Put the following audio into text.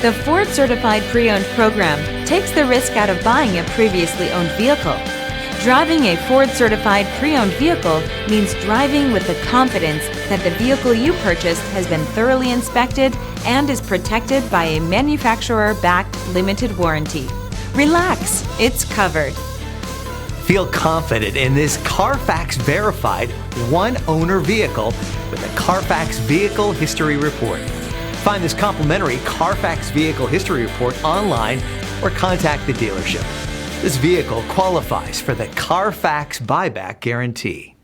The Ford Certified Pre-Owned program takes the risk out of buying a previously owned vehicle. Driving a Ford Certified Pre-Owned vehicle means driving with the confidence that the vehicle you purchased has been thoroughly inspected and is protected by a manufacturer-backed limited warranty. Relax, it's covered. Feel confident in this Carfax verified one-owner vehicle with a Carfax Vehicle History Report. Find this complimentary Carfax Vehicle History Report online or contact the dealership. This vehicle qualifies for the Carfax Buyback Guarantee.